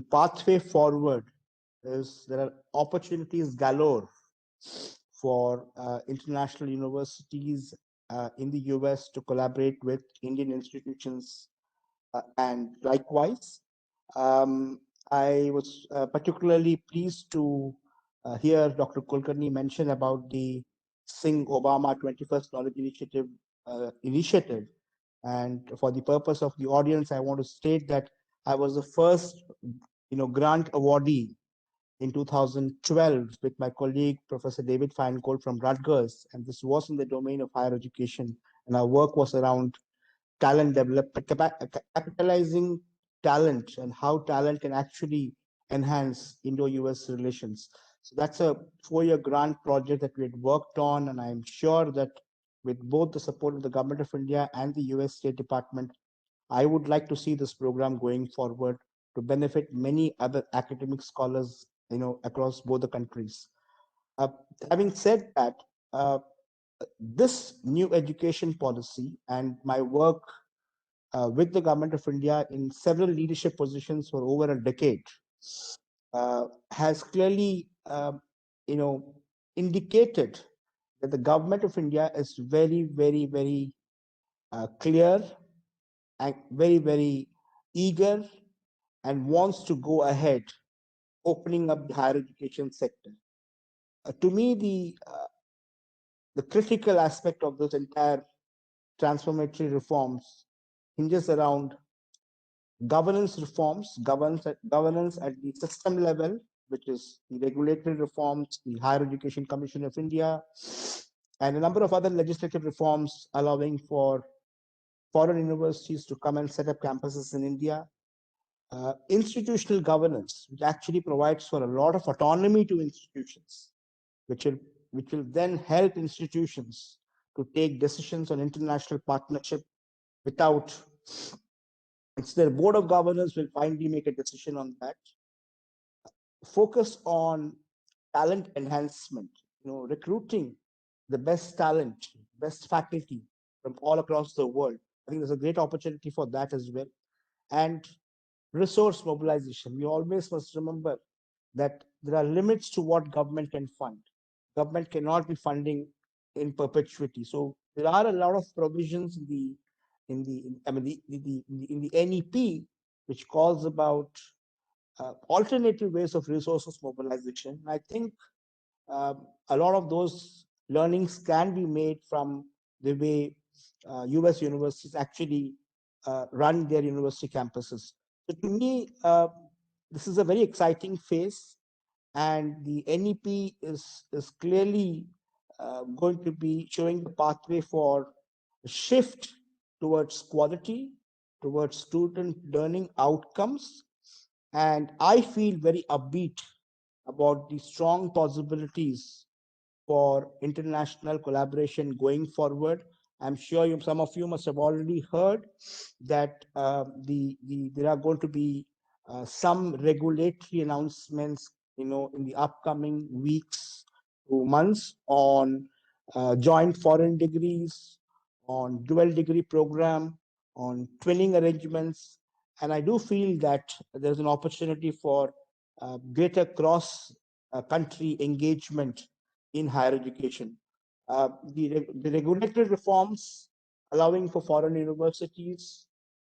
pathway forward is there are opportunities galore for international universities in the US to collaborate with Indian institutions, and likewise. I was particularly pleased to Here, Dr. Kulkarni mentioned about the Singh Obama 21st Knowledge Initiative. And for the purpose of the audience, I want to state that I was the first, grant awardee in 2012 with my colleague, Professor David Feingold from Rutgers. And this was in the domain of higher education. And our work was around talent development, capitalizing talent and how talent can actually enhance Indo-US relations. So that's a 4-year grant project that we had worked on, and I'm sure that with both the support of the Government of India and the US State Department, I would like to see this program going forward to benefit many other academic scholars, across both the countries. Having said that, this new education policy and my work with the Government of India in several leadership positions for over a decade has clearly, indicated that the Government of India is very, very, very clear and very, very eager and wants to go ahead opening up the higher education sector. To me, the critical aspect of this entire transformatory reforms hinges around governance reforms, governance at the system level, which is the regulatory reforms, the Higher Education Commission of India, and a number of other legislative reforms allowing for foreign universities to come and set up campuses in India. Institutional governance, which actually provides for a lot of autonomy to institutions, which will then help institutions to take decisions on international partnership without, it's their board of governors will finally make a decision on that. Focus on talent enhancement, recruiting the best talent, best faculty from all across the world. I think there's a great opportunity for that as well. And resource mobilization. We always must remember that there are limits to what government can fund. Government cannot be funding in perpetuity. So there are a lot of provisions in the NEP which calls about alternative ways of resources mobilization. I think a lot of those learnings can be made from the way US universities actually run their university campuses. So to me, this is a very exciting phase, and the NEP is clearly going to be showing the pathway for a shift towards quality, towards student learning outcomes. And I feel very upbeat about the strong possibilities for international collaboration going forward. I'm sure some of you must have already heard that there are going to be some regulatory announcements, in the upcoming weeks to months on joint foreign degrees, on dual degree program, on twinning arrangements. And I do feel that there's an opportunity for greater cross country engagement in higher education. The regulatory reforms allowing for foreign universities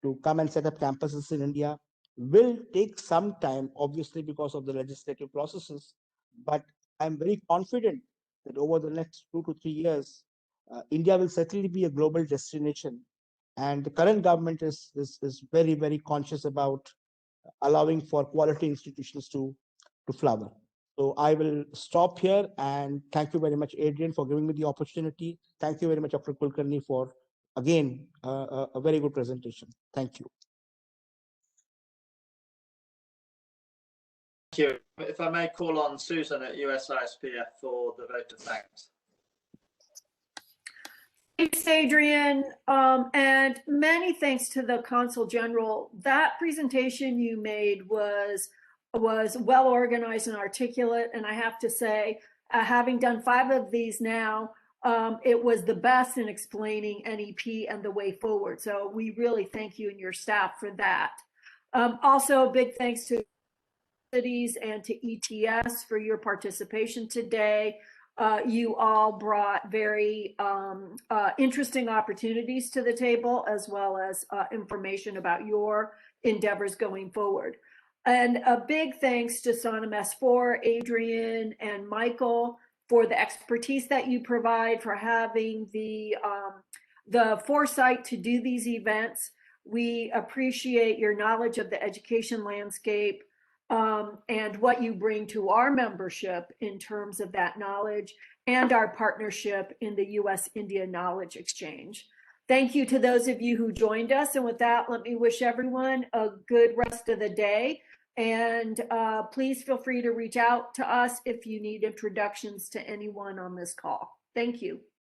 to come and set up campuses in India will take some time, obviously, because of the legislative processes. But I'm very confident that over the next 2 to 3 years, India will certainly be a global destination. And the current government is very, very conscious about allowing for quality institutions to flower. So I will stop here, and thank you very much, Adrian, for giving me the opportunity. Thank you very much, Dr. Kulkarni, for, again, a very good presentation. Thank you. Thank you. If I may call on Susan at USISPF for the vote of thanks. Thanks, Adrian, and many thanks to the Consul General. That presentation you made was well organized and articulate, and I have to say, having done 5 of these now, it was the best in explaining NEP and the way forward. So we really thank you and your staff for that. Also, big thanks to cities and to ETS for your participation today. You all brought very interesting opportunities to the table, as well as information about your endeavors going forward. And a big thanks to Sonam S4, Adrian, and Michael for the expertise that you provide, for having the foresight to do these events. We appreciate your knowledge of the education landscape and what you bring to our membership in terms of that knowledge and our partnership in the U.S.-India Knowledge Exchange. Thank you to those of you who joined us. And with that, let me wish everyone a good rest of the day. And please feel free to reach out to us if you need introductions to anyone on this call. Thank you.